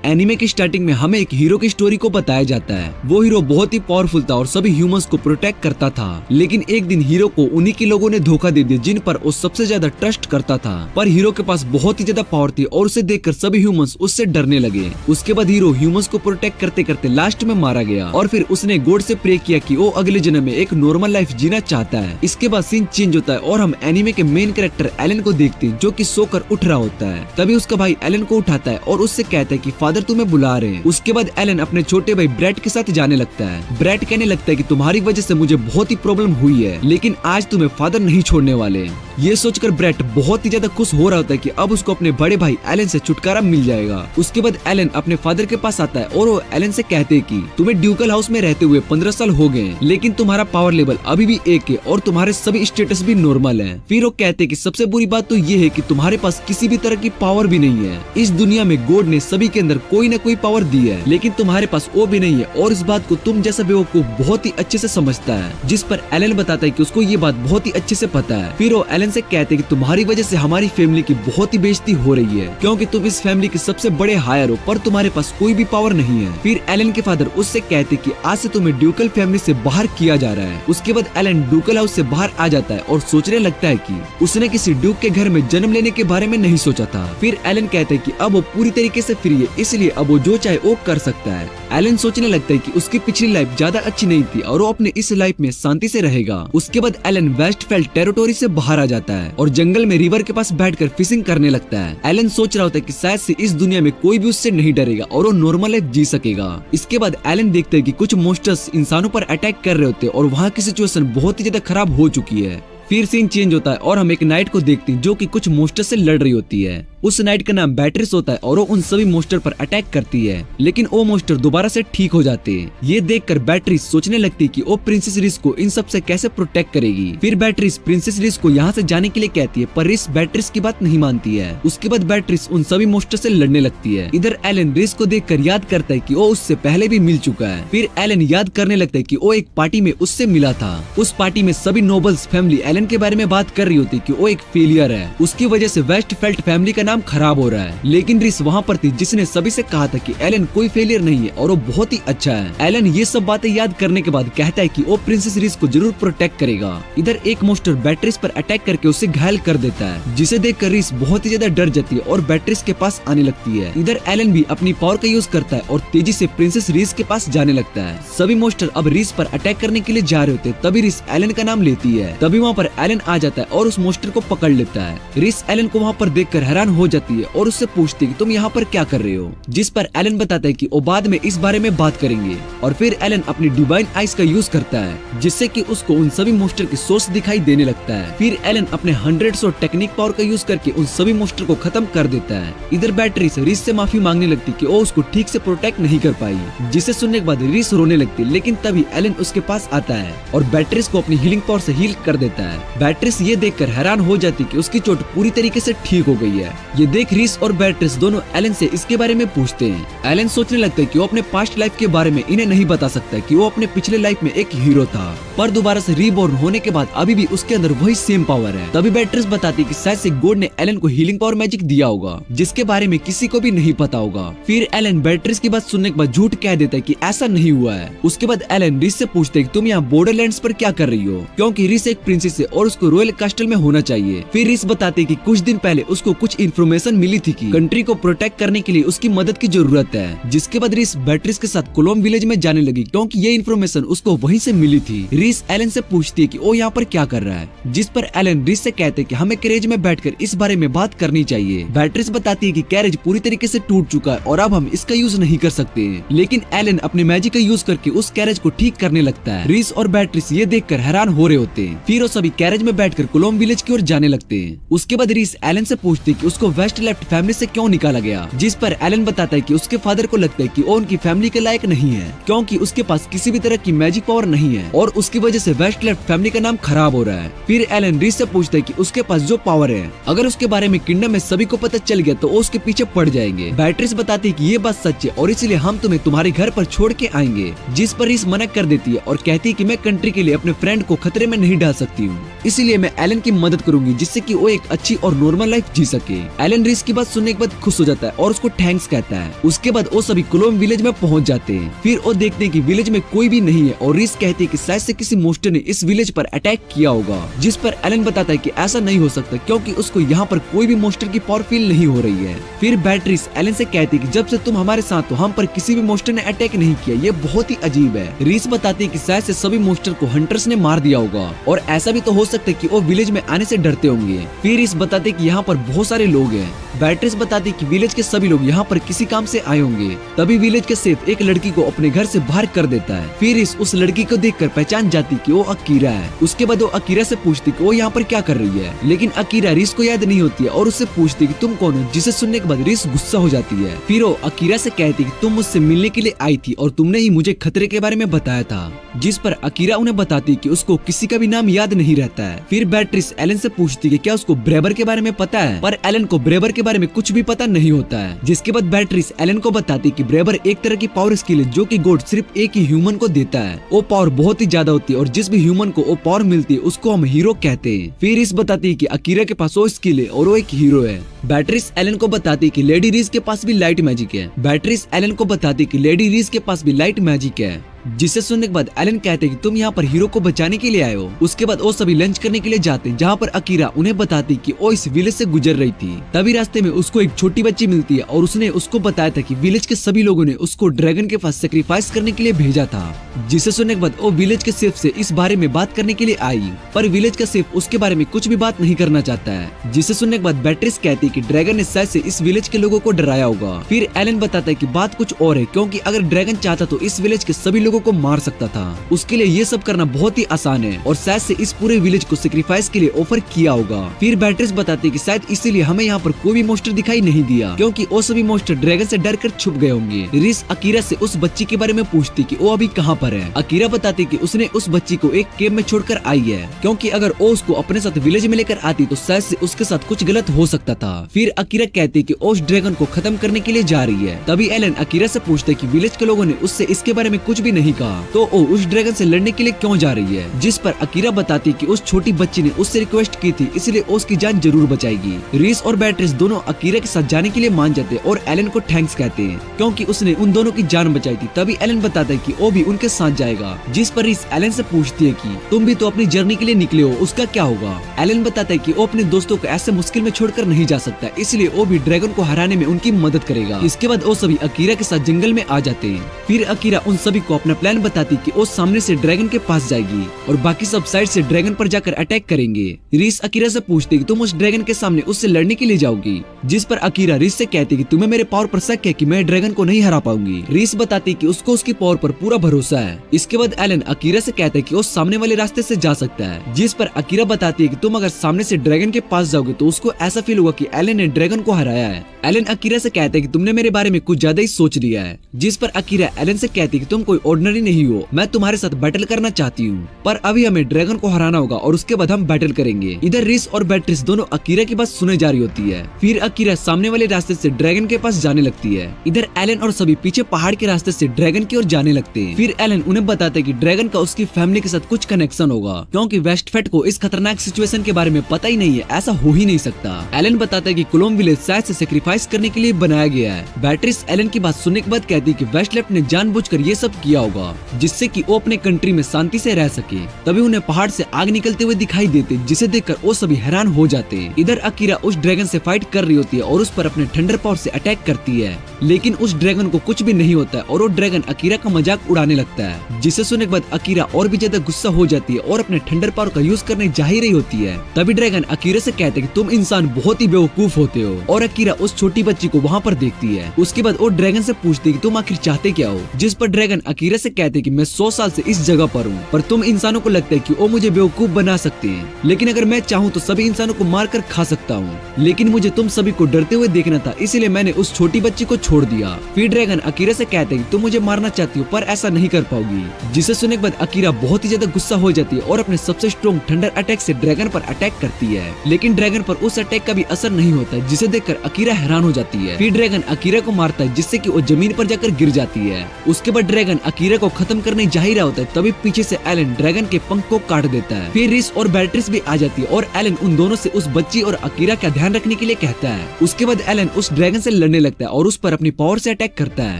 Anime की starting में हमें एक हीरो की स्टोरी को बताया जाता है। वो हीरो बहुत ही पावरफुल था और सभी ह्यूमंस को प्रोटेक्ट करता था, लेकिन एक दिन हीरो को उन्हीं के लोगों ने धोखा दे दिया जिन पर वो सबसे ज्यादा ट्रस्ट करता था। पर हीरो के पास बहुत ही ज्यादा पावर थी और उसे देखकर सभी ह्यूमंस उससे डरने लगे। उसके बाद हीरो ह्यूमंस को प्रोटेक्ट करते करते लास्ट में मारा गया और फिर उसने गॉड से प्रे किया कि वो अगले जन्म में एक नॉर्मल लाइफ जीना चाहता है। इसके बाद सीन चेंज होता है और हम एनिमे के मेन कैरेक्टर एलन को देखते हैं जो कि सोकर उठ रहा होता है। तभी उसका भाई एलन को उठाता है और उससे कहता है कि फादर तुम्हें बुला रहे हैं। उसके बाद एलन अपने छोटे भाई ब्रैट के साथ जाने लगता है। ब्रैट कहने लगता है कि तुम्हारी वजह से मुझे बहुत ही प्रॉब्लम हुई है, लेकिन आज तुम्हें फादर नहीं छोड़ने वाले। ये सोचकर ब्रैट बहुत ही ज्यादा खुश हो रहा होता है कि अब उसको अपने बड़े भाई एलन से छुटकारा मिल जाएगा। उसके बाद एलन अपने फादर के पास आता है और वो एलन से कहते हैं कि तुम्हें ड्यूकल हाउस में रहते हुए 15 साल हो गए, लेकिन तुम्हारा पावर लेवल अभी भी 1 है और तुम्हारे सभी स्टेटस भी नॉर्मल है। फिर वो कहते हैं कि सबसे बुरी बात तो ये है कि तुम्हारे पास किसी भी तरह की पावर भी नहीं है। इस दुनिया में गॉड ने सभी के अंदर कोई न कोई पावर दी है, लेकिन तुम्हारे पास वो भी नहीं है और इस बात को तुम जैसा बेवकूफ बहुत ही अच्छे से समझता है। जिस पर एलन बताता है कि उसको ये बात बहुत ही अच्छे से पता है। फिर वो एलन से कहते हैं कि तुम्हारी वजह से हमारी फैमिली की बहुत ही बेइज्जती हो रही है, क्योंकि तुम इस फैमिली के सबसे बड़े हायर हो पर तुम्हारे पास कोई भी पावर नहीं है। फिर एलन के फादर उससे कहते कि आज से तुम्हें ड्यूकल फैमिली से बाहर किया जा रहा है। उसके बाद एलन ड्यूकल हाउस से बाहर आ जाता है और सोचने लगता है कि उसने किसी ड्यूक के घर में जन्म लेने के बारे में नहीं सोचा था। फिर एलन कहते हैं कि अब वो पूरी तरीके से फ्री है, इसलिए अब वो जो चाहे वो कर सकता है। एलन सोचने लगता है कि उसकी पिछली लाइफ ज्यादा अच्छी नहीं थी और वो अपने इस लाइफ में शांति से रहेगा। उसके बाद एलन वेस्टफील्ड टेरिटोरी से बाहर आ जाता है और जंगल में रिवर के पास बैठकर फिशिंग करने लगता है। एलन सोच रहा होता है कि शायद से इस दुनिया में कोई भी उससे नहीं डरेगा और वो नॉर्मल लाइफ जी सकेगा। इसके बाद एलन देखते है कि कुछ मॉन्स्टर्स इंसानों पर अटैक कर रहे होते हैं और वहाँ की सिचुएशन बहुत ही ज्यादा खराब हो चुकी है। फिर सीन चेंज होता है और हम एक नाइट को देखते हैं जो कि कुछ मॉन्स्टर से लड़ रही होती है। उस नाइट का नाम बैटरिस होता है और वो उन सभी मॉन्स्टर पर अटैक करती है, लेकिन वो मॉन्स्टर दोबारा से ठीक हो जाते हैं। ये देखकर बैटरिस सोचने लगती है कि वो प्रिंसेस रिस को इन सब से कैसे प्रोटेक्ट करेगी। फिर बैटरिस प्रिंसेस रिस को यहाँ से जाने के लिए कहती है, पर रिस बैटरिस की बात नहीं मानती है। उसके बाद बैटरिस उन सभी मॉन्स्टर से लड़ने लगती है। इधर एलन रिस को देखकर याद करता है कि वो उससे पहले भी मिल चुका है। फिर एलन याद करने लगता है कि वो एक पार्टी में उससे मिला था। उस पार्टी में सभी नोबल्स फैमिली एलन के बारे में बात कर रही होती कि वो एक फेलियर है, उसकी वजह से वेस्टफील्ड फैमिली का नाम खराब हो रहा है। लेकिन रिस वहाँ पर थी जिसने सभी से कहा था कि एलन कोई फेलियर नहीं है और वो बहुत ही अच्छा है। एलन ये सब बातें याद करने के बाद कहता है कि वो प्रिंसेस रिस को जरूर प्रोटेक्ट करेगा। इधर एक मॉन्स्टर बैटरिस पर अटैक करके उसे घायल कर देता है, जिसे देखकर रिस बहुत ही ज्यादा डर जाती है और बैटरिस के पास आने लगती है। इधर एलन भी अपनी पावर का यूज करता है और तेजी से प्रिंसेस रिस के पास जाने लगता है। सभी मॉन्स्टर अब रिस पर अटैक करने के लिए जा रहे होते, तभी रिस एलन का नाम लेती है। तभी वहाँ पर एलन आ जाता है और उस मॉन्स्टर को पकड़ लेता है। रिस एलन को वहाँ पर देखकर हैरान हो जाती है और उससे पूछती है कि तुम यहाँ पर क्या कर रहे हो, जिस पर एलन बताता है कि वो बाद में इस बारे में बात करेंगे। और फिर एलन अपनी डिवाइन आइज का यूज करता है, जिससे कि उसको उन सभी मॉन्स्टर की सोर्स दिखाई देने लगता है। फिर एलन अपने 100 टेक्निक पावर का यूज करके उन सभी मॉन्स्टर को खत्म कर देता है। इधर बैटरिस रिस से माफी मांगने लगती कि वो उसको ठीक से प्रोटेक्ट नहीं कर पाई, जिसे सुनने के बाद रिस रोने लगती, लेकिन तभी एलन उसके पास आता है और बैटरिस को अपनी हीलिंग पावर से हील कर देता है। बैटरिस ये देखकर हैरान हो जाती कि उसकी चोट पूरी तरीके से ठीक हो गई है। ये देख रिस और बैटरिस दोनों एलन से इसके बारे में पूछते हैं। एलन सोचने लगता है कि वो अपने पास्ट लाइफ के बारे में इन्हें नहीं बता सकता कि वो अपने पिछले लाइफ में एक हीरो था, पर दोबारा से रीबॉर्न होने के बाद अभी भी उसके अंदर वही सेम पावर है। तभी बैटरिस बताती कि शायद से गॉड ने एलन को हीलिंग पावर मैजिक दिया होगा, जिसके बारे में किसी को भी नहीं पता होगा। फिर एलन बैटरिस की बात सुनने के बाद झूठ कह देता है कि ऐसा नहीं हुआ है। उसके बाद एलन रिस से पूछते है कि तुम यहाँ बॉर्डरलैंड्स पर क्या कर रही हो, क्योंकि रिस एक प्रिंसेस है और उसको रॉयल कैस्टल में होना चाहिए। फिर रिस बताते कि कुछ दिन पहले उसको कुछ इन्फॉर्मेशन मिली थी कि कंट्री को प्रोटेक्ट करने के लिए उसकी मदद की जरूरत है, जिसके बाद रिस बैटरिस के साथ कोलम विलेज में जाने लगी, क्योंकि ये इन्फॉर्मेशन उसको वहीं से मिली थी। रिस एलन से पूछती है कि वो यहाँ पर क्या कर रहा है, जिस पर एलन रिस से कहते हैं कि हमें कैरेज में बैठकर इस बारे में बात करनी चाहिए। बैटरिस बताती है कि कैरेज पूरी तरीके से टूट चुका है और अब हम इसका यूज नहीं कर सकते, लेकिन एलन अपने मैजिक का यूज करके उस कैरेज को ठीक करने लगता है। रिस और बैटरिस ये देखकर हैरान हो रहे होते हैं। फिर वो सभी कैरेज में बैठकर कोलम विलेज की ओर जाने लगते हैं। उसके बाद रिस एलन से पूछती है कि उसको वेस्ट लेफ्ट फैमिली से क्यों निकाला गया, जिस पर एलन बताता है कि उसके फादर को लगता है कि वो उनकी फैमिली के लायक नहीं है, क्योंकि उसके पास किसी भी तरह की मैजिक पावर नहीं है और उसकी वजह से वेस्ट लेफ्ट फैमिली का नाम खराब हो रहा है। फिर एलन रिस से पूछता है कि उसके पास जो पावर है, अगर उसके बारे में किंगडम में सभी को पता चल गया तो वो उसके पीछे पड़ जाएंगे। बैटरिस बताती है कि ये बात सच है और इसलिए हम तुम्हें तुम्हारे घर पर छोड़ के आएंगे, जिस पर रिस मना कर देती है और कहती है कि मैं कंट्री के लिए अपने फ्रेंड को खतरे में नहीं डाल सकती हूँ, इसलिए मैं एलन की मदद करूंगी जिससे कि वो एक अच्छी और नॉर्मल लाइफ जी सके। एलन रीस की बात सुनने के बाद खुश हो जाता है और उसको थैंक्स कहता है। उसके बाद वो सभी क्लोम विलेज में पहुंच जाते हैं। फिर वो देखते हैं कि विलेज में कोई भी नहीं है और रीस कहती है कि शायद से किसी मोस्टर ने इस विलेज पर अटैक किया होगा, जिस पर एलन बताता है कि ऐसा नहीं हो सकता क्योंकि उसको यहाँ पर कोई भी मोस्टर की पावर फील नहीं हो रही है। फिर बैटरीस एलन से कहती है कि जब से तुम हमारे साथ हो हम पर किसी भी मोस्टर ने अटैक नहीं किया, ये बहुत ही अजीब है। रीस बताती है कि शायद से सभी मोस्टर को हंटर्स ने मार दिया होगा और ऐसा भी तो हो सकता है कि वो विलेज में आने से डरते होंगे। फिर रीस बताते कि यहाँ पर बहुत सारे लोग हैं। बैटरीस बताती कि विलेज के सभी लोग यहाँ पर किसी काम से आए होंगे। तभी विलेज के सेफ एक लड़की को अपने घर से बाहर कर देता है। फिर रीस उस लड़की को देखकर पहचान जाती कि वो अकीरा है। उसके बाद वो अकीरा से पूछती कि वो यहाँ पर क्या कर रही है, लेकिन अकीरा रीस को याद नहीं होती है और उससे पूछती कि तुम कौन हो, जिसे सुनने के बाद रीस गुस्सा हो जाती है। फिर वो अकीरा से कहती कि तुम मुझसे मिलने के लिए आई थी और तुमने ही मुझे खतरे के बारे में बताया था, जिस पर अकीरा उन्हें बताती कि उसको किसी का भी नाम याद नहीं रहता है। फिर बैटरीस एलन से पूछती कि क्या उसको ब्रेबर के बारे में पता है, पर एलन को ब्रेबर के बारे में कुछ भी पता नहीं होता है। जिसके बाद बैटरीस एलन को बताती कि ब्रेबर एक तरह की पावर स्किल है जो कि गॉड सिर्फ एक ही ह्यूमन को देता है। वो पावर बहुत ही ज्यादा होती है और जिस भी ह्यूमन को वो पावर मिलती है उसको हम हीरो कहते हैं। फिर इस बताती है कि अकीरा के पास वो स्किल है और वो एक हीरो है। बैटरीस एलन को बताती कि लेडी रीस के पास भी लाइट मैजिक है। बैटरीस एलन को बताती कि लेडी रीस के पास भी लाइट मैजिक है, जिसे सुनने के बाद एलन कहते हैं कि तुम यहाँ पर हीरो को बचाने के लिए आए हो। उसके बाद वो सभी लंच करने के लिए जाते हैं, जहाँ पर अकीरा उन्हें बताती कि वो इस विलेज से गुजर रही थी। तभी रास्ते में उसको एक छोटी बच्ची मिलती है और उसने उसको बताया था कि विलेज के सभी लोगों ने उसको ड्रैगन के पास सेक्रीफाइस करने के लिए भेजा था। जिसे सुनने के बाद वो विलेज के सेफ से इस बारे में बात करने के लिए आई, पर विलेज का सेफ उसके बारे में कुछ भी बात नहीं करना चाहता है। जिसे सुनने के बाद बैटरीस कहती है कि ड्रैगन ने शायद से इस विलेज के लोगों को डराया होगा। फिर एलन बताता है कि बात कुछ और है, क्योंकि अगर ड्रैगन चाहता तो इस विलेज के सभी लोगों को मार सकता था। उसके लिए ये सब करना बहुत ही आसान है और शायद से इस पूरे विलेज को सेक्रीफाइस के लिए ऑफर किया होगा। फिर बैटरीस बताती है कि शायद इसीलिए हमें यहाँ पर कोई भी मोस्टर दिखाई नहीं दिया, क्योंकि वो सभी मोस्टर ड्रैगन से डरकर छुप गए होंगे। रीस अकीरा से उस बच्ची के बारे में पूछती कि वो अभी कहाँ पर है। अकीरा बताती कि उसने उस बच्ची को एक केव में छोड़कर आई है, क्योंकि अगर वो उसको अपने साथ विलेज में लेकर आती तो शायद से उसके साथ कुछ गलत हो सकता था। फिर अकीरा कहती कि उस ड्रैगन को खत्म करने के लिए जा रही है। तभी एलन अकीरा से पूछते कि विलेज के लोगों ने उससे इसके बारे में कुछ भी नहीं कहा, तो वो उस ड्रैगन से लड़ने के लिए क्यों जा रही है। जिस पर अकीरा बताती कि उस छोटी बच्ची ने उससे रिक्वेस्ट की थी, इसलिए उसकी जान जरूर बचाएगी। रीस और बैटरीस दोनों अकीरा के साथ जाने के लिए मान जाते और एलन को थैंक्स कहते हैं, क्योंकि उसने उन दोनों की जान बचाई थी। तभी एलन बताता है कि वो भी उनके साथ जाएगा। जिस पर रीस एलन से पूछती है कि तुम भी तो अपनी जर्नी के लिए निकले हो, उसका क्या होगा। एलन बताता है कि वो अपने दोस्तों को ऐसे मुश्किल में छोड़कर नहीं जा सकता, इसलिए वो भी ड्रैगन को हराने में उनकी मदद करेगा। इसके बाद वो सभी अकीरा के साथ जंगल में आ जाते हैं। फिर अकीरा उन सभी को अपना प्लान बताती कि वो सामने से ड्रैगन के पास जाएगी और बाकी सब साइड से ड्रैगन पर जाकर अटैक करेंगे। रीस अकीरा से पूछती कि तुम उस ड्रैगन के सामने उससे लड़ने के लिए जाओगी। जिस पर अकीरा रीस से कहती कि तुम्हें मेरे पावर पर शक है कि मैं ड्रैगन को नहीं हरा पाऊंगी। रीस बताती कि उसको उसकी पावर पर पूरा भरोसा है। इसके बाद एलन अकीरा से कहता है कि वो सामने वाले रास्ते से जा सकता है। जिस पर अकीरा बताती है कि तुम अगर सामने से ड्रैगन के पास जाओगे तो उसको ऐसा फील होगा कि एलन ने ड्रैगन को हराया है। एलन अकीरा से कहता है कि तुमने मेरे बारे में कुछ ज्यादा ही सोच लिया है। जिस पर अकीरा एलन से कहती है कि तुम कोई ऑर्डिनरी नहीं हो, मैं तुम्हारे साथ बैटल करना चाहती हूँ, पर अभी हमें ड्रैगन को हराना होगा और उसके बाद हम बैटल करेंगे। इधर रीस और बैटरीस दोनों अकीरा की बात सुने जा रही होती है। फिर अकीरा सामने वाले रास्ते से ड्रैगन के पास जाने लगती है। इधर एलन और सभी पीछे पहाड़ के रास्ते से ड्रैगन की ओर जाने लगते हैं। फिर एलन उन्हें बताता है कि ड्रैगन का उसकी फैमिली के साथ कुछ कनेक्शन होगा, क्योंकि वेस्टफेट को इस खतरनाक सिचुएशन के बारे में पता ही नहीं है, ऐसा हो ही नहीं सकता। एलन बताता है कि क्लोम विलेज शायद से सेक्रीफाइस करने के लिए बनाया गया है। बैटरीस एलन की बात सुनने के बाद कहती है कि वेस्टलेफ्ट ने जानबूझकर ये सब किया होगा, जिससे कि वो अपने कंट्री में शांति से रह सके। तभी उन्हें पहाड़ से आग निकलते हुए दिखाई देते, जिसे देखकर वो सभी हैरान हो जाते हैं। इधर अकीरा उस ड्रैगन से फाइट कर रही होती है और उस पर अपने थंडर पावर से अटैक करती है, लेकिन उस ड्रैगन को कुछ भी नहीं होता है और वो ड्रैगन अकीरा का मजाक उड़ाने लगता है। जिसे सुनने के बाद अकीरा और भी ज्यादा गुस्सा हो जाती है और अपने थंडर पावर का यूज करने जा ही रही होती है। तभी ड्रैगन अकीरा से कहते हैं कि तुम इंसान बहुत ही बेवकूफ होते हो, और अकीरा उस छोटी बच्ची को वहाँ पर देखती है। उसके बाद वो ड्रैगन से पूछती है कि तुम आखिर चाहते क्या हो। जिस पर ड्रैगन अकीरा से कहते हैं कि मैं 100 साल से इस जगह पर हूँ, पर तुम इंसानों को लगता है कि वो मुझे बेवकूफ बना सकते हैं, लेकिन अगर मैं चाहूँ तो सभी इंसानों को मार कर खा सकता हूँ, लेकिन मुझे तुम सभी को डरते हुए देखना था, इसलिए मैंने उस छोटी बच्ची को छोड़ दिया। फिर ड्रैगन अकीरा से कहते हैं तुम मुझे मारना चाहती हो पर ऐसा नहीं कर पाओगी, जिसे सुनने के बाद अकीरा बहुत ही ज्यादा गुस्सा हो जाती है और अपने सबसे स्ट्रॉन्ग थंडर अटैक से ड्रैगन पर अटैक करती है। लेकिन ड्रैगन पर उस अटैक का भी असर नहीं होता, जिसे देखकर अकीरा हैरान हो जाती है। फिर ड्रैगन अकीरा को मारता है जिससे कि वो जमीन पर जाकर गिर जाती है। उसके बाद ड्रैगन अकीरा को खत्म करने जा ही रहा होता है, तभी पीछे से एलन ड्रैगन के पंख को काट देता है। फिर रिस और बैट्रिस भी आ जाती है और एलन उन दोनों से उस बच्ची और अकीरा का ध्यान रखने के लिए कहता है। उसके बाद एलन उस ड्रैगन से लड़ने लगता है और उस पर अपनी पावर से अटैक करता है।